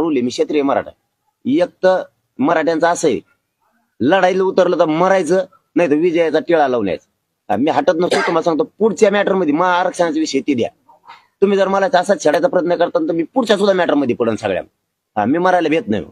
Rule आहे, मी क्षेत्रीय मराठा. एक तर मराठ्यांचं असं आहे, लढाईला उतरलं तर मरायचं, नाही तर विजयाचा टिळा लावून यायचा. मी हटत नसतो. तुम्हाला सांगतो, पुढच्या मॅटरमध्ये मग आरक्षणाचा विषय ते द्या. तुम्ही जर मला असाच छेडायचा प्रयत्न करता तर मी पुढच्या सुद्धा मॅटरमध्ये पडून सगळ्या. मी मरायला भेट नाही.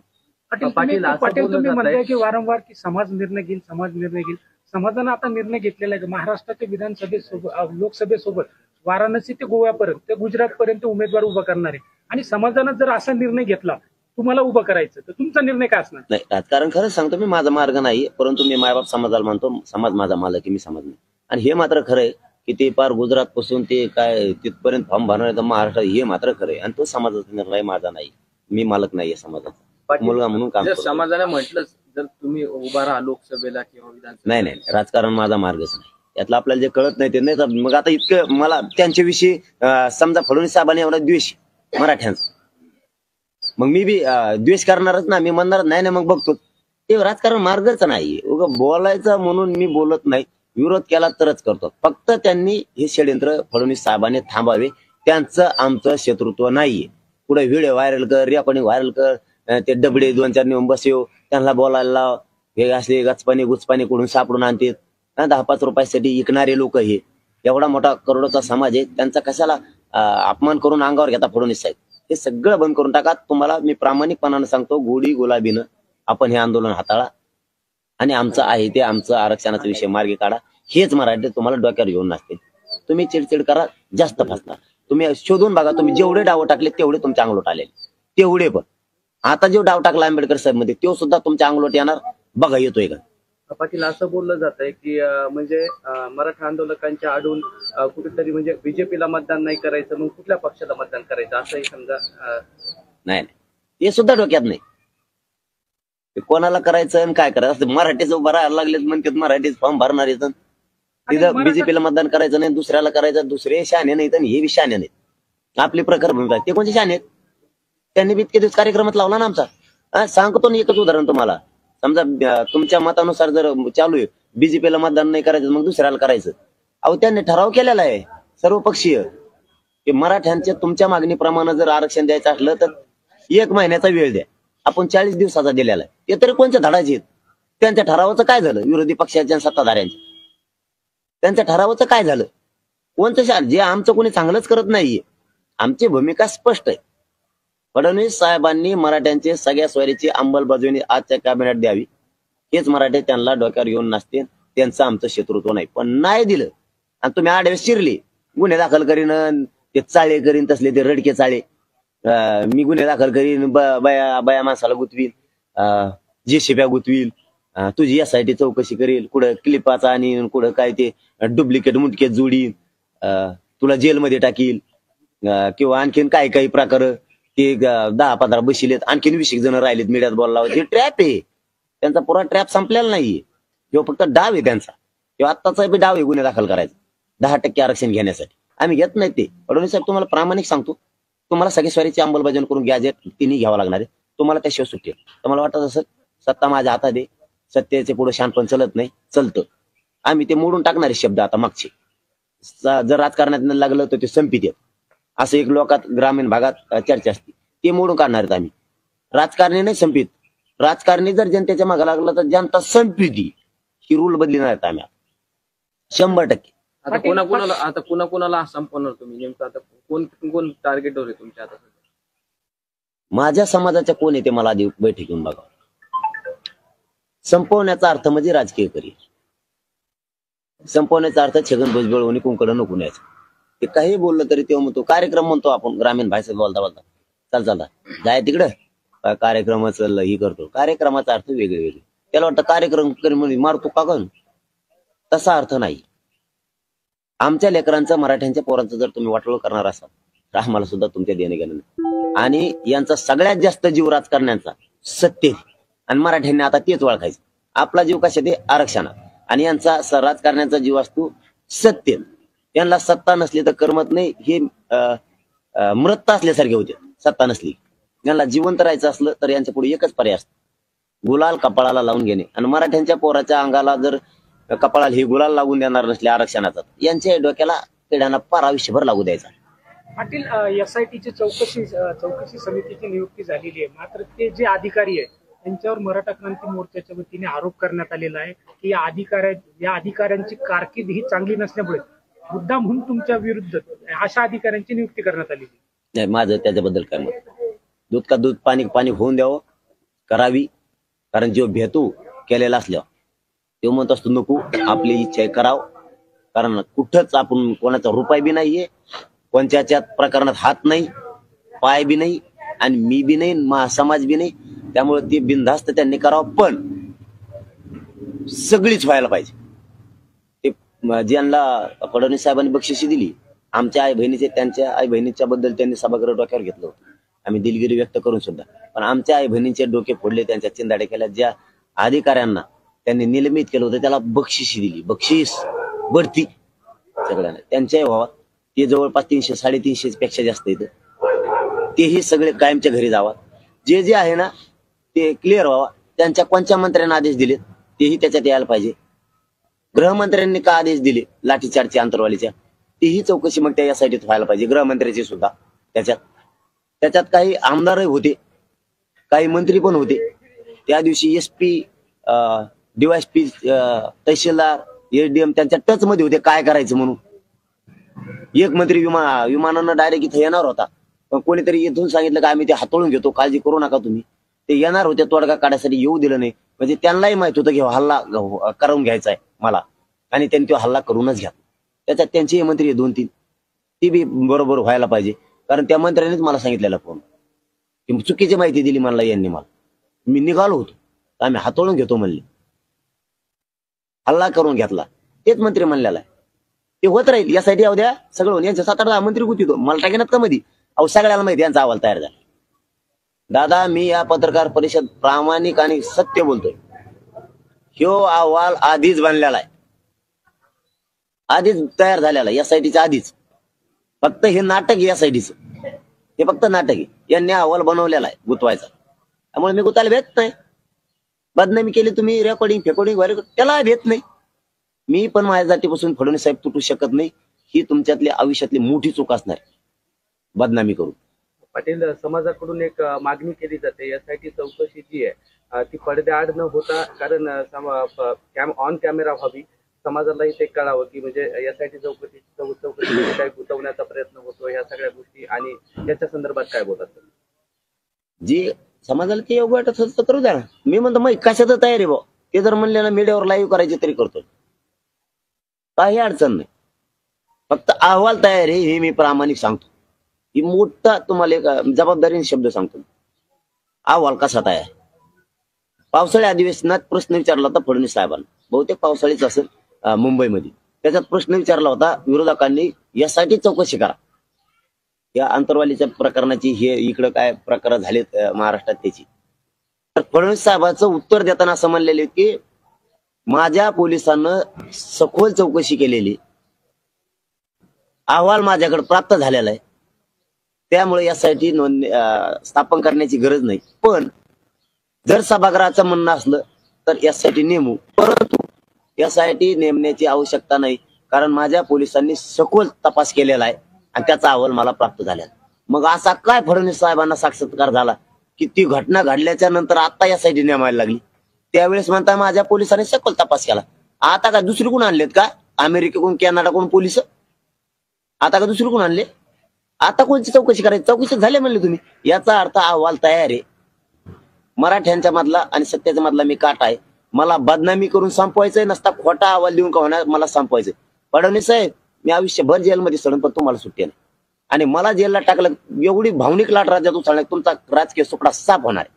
पाटील तुम्ही म्हणताय की वारंवार की समाज निर्णय घेईल, समाज निर्णय घेईल. समाजानं आता निर्णय घेतलेला आहे. महाराष्ट्राच्या विधानसभेसोबत, लोकसभेसोबत वाराणसी ते गोव्यापर्यंत ते गुजरातपर्यंत उमेदवार उभा करणार आहे. आणि समाजानं जर असा निर्णय घेतला तुम्हाला उभं करायचं, तर तुमचा निर्णय काय असणार? नाही, राजकारण खरंच सांगतो मी, माझा मार्ग नाही. परंतु मी मायबाप समाजाला मानतो, समाज माझा मालक आहे, मी समाज नाही. आणि हे मात्र खरं आहे की ते पार गुजरात पासून ते काय तिथपर्यंत फॉर्म भरणार महाराष्ट्र, हे मात्र खरं आहे. आणि तो समाजाचा निर्णय माझा नाही, मी मालक नाहीये समाजाचा, मुलगा म्हणून काम करतो. समाजाने म्हटलं जर तुम्ही उभा राहा लोकसभेला किंवा विधानसभेला, नाही, राजकारण माझा मार्गच नाही. यातलं आपल्याला जे कळत नाही ते नाही तर मग आता इतकं मला त्यांच्याविषयी समजा फडणवीस साहेबांनी एवढा द्वेष मराठ्यांचा, मग मी बी द्वेष करणारच ना, मी म्हणणारच नाही ना. मग बघतो ते राजकारण मार्गच नाही. बोलायचं म्हणून मी बोलत नाही, विरोध केला तरच करतो. फक्त त्यांनी हे षडयंत्र फडणवीस साहेबांनी थांबावे. त्यांचं आमचं शत्रुत्व नाहीये. पुढे व्हिडिओ व्हायरल कर, रेकॉर्डिंग व्हायरल कर, ते डबडे 2-4 नेऊन बसव, त्यांना बोलायला लाव. हे असे गचपाणी गुचपाणी कडून सापडून आणतात. 10-5 रुपयासाठी विकणारे लोक. हे एवढा मोठा करोडोचा समाज आहे, त्यांचा कशाला अपमान करून अंगावर घेता फडणवीस साहेब? हे सगळं बंद करून टाका. तुम्हाला मी प्रामाणिकपणाने सांगतो, गोडी गुलाबीनं आपण हे आंदोलन हाताळा आणि आमचं आहे ते आमचं आरक्षणाचा विषय मार्गी काढा. हेच मराठी तुम्हाला डोक्यावर घेऊन नसते. तुम्ही चिडचिड करा, जास्त फसणार. तुम्ही शोधून बघा, तुम्ही जेवढे डाव टाकले तेवढे तुमच्या अंगलोट आले, तेवढे. पण आता जो डाव टाकला आंबेडकर साहेब मध्ये तो सुद्धा तुमच्या अंगलोट येणार, बघा येतोय का? पाटील असं बोललं जात आहे की म्हणजे मराठा आंदोलकांच्या आडून कुठेतरी म्हणजे बीजेपीला मतदान नाही करायचं, मग कुठल्या पक्षाला मतदान करायचं असंही समजा. नाही, ते सुद्धा डोक्यात नाही. कोणाला करायचं आणि काय करायचं? मराठीचं उभं राहायला लागलेत म्हणतात, मराठीच फॉर्म भरणार आहेत. तिथं बीजेपीला मतदान करायचं नाही, दुसऱ्याला करायचं. दुसरे शहाणे नाहीत आणि हे बी शहाणे नाहीत. आपली प्रकार भूमिका ते कोणते शहाणे आहेत? त्यांनी बी इतके दिवस कार्यक्रमात लावला ना आमचा. सांगतो ना एकच उदाहरण तुम्हाला. समजा तुमच्या मतानुसार जर चालू आहे बीजेपीला मतदान नाही करायचं, मग दुसऱ्याला करायचं. अहो त्यांनी ठराव केलेला आहे सर्वपक्षीय की मराठ्यांच्या तुमच्या मागणीप्रमाणे जर आरक्षण द्यायचं असलं तर 1 महिन्याचा वेळ द्या. आपण 40 दिवसाचा दिलेला आहे. ते तरी कोणत्या धडाचे आहेत? त्यांच्या ठरावाचं काय झालं? विरोधी पक्षाच्या सत्ताधाऱ्यांच्या त्यांच्या ठरावाचं काय झालं? कोणतं शार? जे आमचं कोणी चांगलंच करत नाहीये. आमची भूमिका स्पष्ट आहे. फडणवीस साहेबांनी मराठ्यांचे सगळ्या स्वारीची अंमलबजावणी आजच्या कॅबिनेट द्यावी. हेच मराठे त्यांना डोक्यावर घेऊन नसते. त्यांचं आमचं शत्रुत्व नाही. पण नाही दिलं आणि तुम्ही आडवेस शिरले, गुन्हे दाखल करीन, ते चाळे करीन, तसले ते रडके चाळे. मी गुन्हे दाखल करीन, बया माणसाला गुतवीन, जेसीब्या गुतवील, तुझी SIT चौकशी करील, कुठं क्लिपाचा आणि कुठं काय ते डुप्लिकेट मुटकेट जोडीन, तुला जेलमध्ये टाकील, किंवा आणखीन काही काही प्रकार. ते 10-15 बशिलेत, आणखीन 20 जण राहिलेत मीडियात बोलला. हे ट्रॅप आहे. त्यांचा पुरा ट्रॅप संपलेला नाहीये. किंवा फक्त डाव आहे त्यांचा, किंवा आत्ताचा बी डाव आहे गुन्हे दाखल करायचा 10% आरक्षण घेण्यासाठी. आम्ही घेत नाही ते. फडणवीस साहेब तुम्हाला प्रामाणिक सांगतो, तुम्हाला सगळी स्वारीची अंमलबजावणी करून गॅजेट तिन्ही घ्यावं लागणार आहे. तुम्हाला त्याशिवाय सुट्टी. तुम्हाला वाटत असेल सत्ता माझ्या हातात आहे, सत्तेचे पुढे शानपण चलत नाही, चलतं. आम्ही ते मोडून टाकणारे शब्द आता मागचे. जर राजकारणात लागलं तर ते संपित येत, असं एक लोकात ग्रामीण भागात चर्चा असते. ते मोडून काढणार आहेत आम्ही. राजकारणी नाही संपित. राजकारणी जर जनतेच्या मागे लागलं तर जनता संपिती. ही रूल बदलणार आहेत आम्ही 100%. आता कोणाकोणाला संपवणार तुम्ही नेमकं? आता कोण टार्गेटवर आहे तुमच्या? आता माझ्या समाजाच्या कोण येते मला आधी बैठक घेऊन बघा. संपवण्याचा अर्थ म्हणजे राजकीय करिअर. संपवण्याचा अर्थ छगन भुजबळ कुंकडं नको न्यायचं. ते काही बोललं तरी तेव्हा म्हणतो कार्यक्रम म्हणतो आपण ग्रामीण भाषेत बोलता बोलता चालता जाय तिकडं कार्यक्रमाचं ही करतो. कार्यक्रमाचा अर्थ वेगळे. त्याला वाटतं कार्यक्रम म्हणजे मारतो का गण, तसा अर्थ नाही. आमच्या लेकरांचा मराठ्यांच्या पोरांचं जर तुम्ही वाटोळ करणार असाल तर आम्हाला सुद्धा तुमच्या देणे घेणं नाही. आणि यांचा सगळ्यात जास्त जीव राजकारण्यांचा सत्य, आणि मराठ्यांनी आता तेच ओळखायचं. आपला जीव कशात आहे? आरक्षणात. आणि यांचा राजकारण्यांचा जीव असतो सत्य. यांना सत्ता नसली तर करमत नाही. हे मृत असल्यासारखे होते. सत्ता नसली, यांना जिवंत राहायचं असलं तर यांच्या पुढे एकच पर्याय असतो, गुलाल कपाळाला लावून घेणे. आणि मराठ्यांच्या पोराच्या अंगाला जर कपाळाला हे गुलाल लागून देणार नसले आरक्षणाचा, यांच्या डोक्याला पिढ्यांना पार आयुष्यभर लागू द्यायचा. पाटील, SITची चौकशी समितीची नियुक्ती झालेली आहे, मात्र ते जे अधिकारी आहेत त्यांच्यावर मराठा क्रांती मोर्चाच्या वतीने आरोप करण्यात आलेला आहे की या अधिकाऱ्यांची कारकीर्द ही चांगली नसल्यामुळे मुद्दाम म्हणून तुमच्या विरुद्ध अशा अधिकाऱ्यांची नियुक्ती करण्यात आलेली आहे. नाही, माझं त्याच्याबद्दल काय मत. दूध का दूध पाणी पाणी होऊन द्यावं करावी, कारण जो भेतू केलेला असल्यावर तो म्हणत असतो नको आपली इच्छा आहे करावं, कारण कुठंच आपण कोणाचा रुपये बी नाहीये, कोणत्याच्या प्रकरणात हात नाही, पाय बी नाही, आणि मी बी नाही, समाज बी नाही. त्यामुळे ते बिनधास्त त्यांनी करावं, पण सगळीच व्हायला पाहिजे. ते ज्यांना फडणवीस साहेबांनी बक्षिशी दिली, आमच्या आई बहिणीचे, त्यांच्या आई बहिणीच्या बद्दल त्यांनी सभागृह डोक्यावर घेतलं होतं, आम्ही दिलगिरी व्यक्त करून सुद्धा. पण आमच्या आई बहिणीचे डोके फोडले, त्यांच्या चिंदाडे केल्या, ज्या अधिकाऱ्यांना त्यांनी निलंबित केलं होतं त्याला बक्षिशी दिली, बक्षीस बढती सगळ्यांना त्यांच्याही व्हावा. ते जवळपास 300-350 पेक्षा जास्त येतं, तेही सगळे कायमच्या घरी जावा. जे जे आहे ना ते क्लिअर व्हावा. त्यांच्या कोणत्या मंत्र्यांना आदेश दिले तेही त्याच्यात यायला पाहिजे. गृहमंत्र्यांनी का आदेश दिले लाठीचार्जच्या, आंतरवालीच्या, तीही चौकशी मग त्या यासाठीच व्हायला पाहिजे, गृहमंत्र्याची सुद्धा. त्याच्यात काही आमदारही होते, काही मंत्री पण होते. त्या दिवशी SP, DYSP, तहसीलदार, SDM त्यांच्या टच मध्ये होते काय करायचं म्हणून. एक मंत्री विमानानं डायरेक्ट इथे येणार होता, पण कोणीतरी इथून सांगितलं का आम्ही ते हातोळून घेतो, काळजी करू नका तुम्ही. ते येणार होते तोडगा काढायसाठी, येऊ दिलं नाही. म्हणजे त्यांनाही माहित होतं की हल्ला करून घ्यायचा आहे मला, आणि त्यांनी तो हल्ला करूनच घ्या. त्याच्यात त्यांचे मंत्री 2-3 ती बी बरोबर व्हायला पाहिजे, कारण त्या मंत्र्यांनीच मला सांगितलेला फोन की चुकीची माहिती दिली मला यांनी. मी निघालो होतो, आम्ही हातोळून घेतो म्हणले, हल्ला करून घेतला. तेच मंत्री म्हणलेला आहे. ते होत राहील यासाठी येऊ द्या सगळं. यांचे 7-8 मंत्री होती, तो मला टाकेनात का मध्ये. अहो सगळ्याला माहिती यांचा अहवाल तयार झाला. दादा, मी या पत्रकार परिषद प्रामाणिक आणि सत्य बोलतोय. ह्यो अहवाल आधीच बनलेला आहे, आधीच तयार झालेला आहे, SITच्या आधीच. फक्त हे नाटक आहे SITचं, हे फक्त नाटक आहे. यांनी अहवाल बनवलेला आहे गुतवायचा, त्यामुळे मी गुतायला भेट नाही. बदनामी केली तुम्ही, रेकॉर्डिंग त्याला भेट नाही. मी पण माझ्या जातीपासून फडणवीस साहेब तुटू शकत नाही. ही तुमच्यातली आयुष्यातली मोठी चूक असणार, बदनामी करून. पाटील, समाजाकडून एक मागणी केली जाते SIT चौकशी जी आहे ती पडद्याआड न होता, कारण ऑन कॅमेरा व्हावी, समाजालाही ते कळावं की म्हणजे SIT चौकशी काय गुंतवण्याचा प्रयत्न होतो, ह्या सगळ्या गोष्टी, आणि त्याच्या संदर्भात काय बोलतात जी समाजाला ते योग्य वाटत होतं करू द्या ना. मी म्हणतो मग कशाचं तयारी आहे भाऊ, ते जर म्हणले ना मीडियावर लाईव्ह करायचे तरी करतो, काही अडचण नाही. फक्त अहवाल तयार आहे हे मी प्रामाणिक सांगतो. ही मोठा तुम्हाला एक जबाबदारीने शब्द सांगतो. अहवाल कसा तयार. पावसाळी अधिवेशनात प्रश्न विचारला होता फडणवीस साहेबांना, बहुतेक पावसाळीच असेल मुंबईमध्ये. त्याच्यात प्रश्न विचारला होता विरोधकांनी, यासाठी चौकशी करा या आंतरवालीच्या प्रकरणाची, हे इकडं काय प्रकार झालेत महाराष्ट्रात त्याची. तर फडणवीस साहेबांचं उत्तर देताना असं म्हणलेले की माझ्या पोलिसांना सखोल चौकशी केलेली, अहवाल माझ्याकडे प्राप्त झालेला आहे, त्यामुळे यासाठी नोंद स्थापन करण्याची गरज नाही. पण जर सभागृहाचं म्हणणं असलं तर यासाठी नेमू, परंतु यासाठी नेमण्याची आवश्यकता नाही, कारण माझ्या पोलिसांनी सखोल तपास केलेला आहे आणि त्याचा अहवाल मला प्राप्त झाला. मग असा काय फडणवीस साहेबांना साक्षात्कार झाला की ती घटना घडल्याच्या नंतर आता यासाठी नेमायला लागली. त्यावेळेस म्हणता माझ्या पोलिसांनी सखोल तपास केला. आता का दुसरी कोण आणलेत का, अमेरिकेकडून कॅनडाकडून पोलिस, आता का दुसरी कोण आणले? आता कोणती चौकशी करायची, चौकशी झाली म्हणले तुम्ही. याचा अर्थ अहवाल तयार आहे. मराठ्यांच्या मधला आणि सत्याच्या मधला मी काटा आहे. मला बदनामी करून संपवायचंय, नसता खोटा अहवाल देऊन का होणार मला संपवायचंय. फडणवीस साहेब, मी आयुष्यभर जेलमध्ये सडून पण तुम्हाला सुट्टी नाही, आणि मला जेलला टाकलं एवढी भावनिक लाट राज्यात उचलण्यात तुमचा राजकीय सुपडा साफ होणार आहे.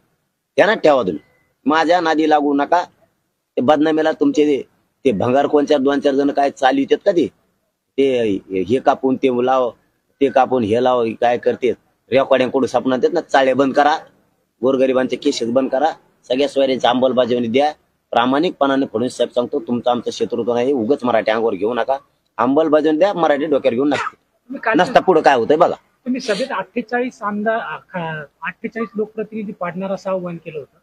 ध्यानात ठेवा तुम्ही. माझ्या नादी लागू नका. ते बदनामीला तुमचे ते भंगार कोणच्या 2-4 जण काय चालू येतात का, ते हे कापून ते लाव, ते कापून हे लाव, काय करते रेकॉर्डिंग कडून सापणार ना. चाळे बंद करा, गोरगरिबांचे केसेस बंद करा, सगळ्या सोयऱ्यांची अंमलबजावणी द्या. प्रामाणिकपणाने फडणवीस साहेब सांगतो, तुमचं आमचं शत्रुत्व नाही, उगाच मराठी अंगावर घेऊ नका, अंमलबजावणी द्या, मराठी डोक्यावर घेऊन नसता पुढे काय होतंय बघा. तुम्ही सभेत 48 लोकप्रतिनिधी पाडणार असं आव्हान केलं होतं.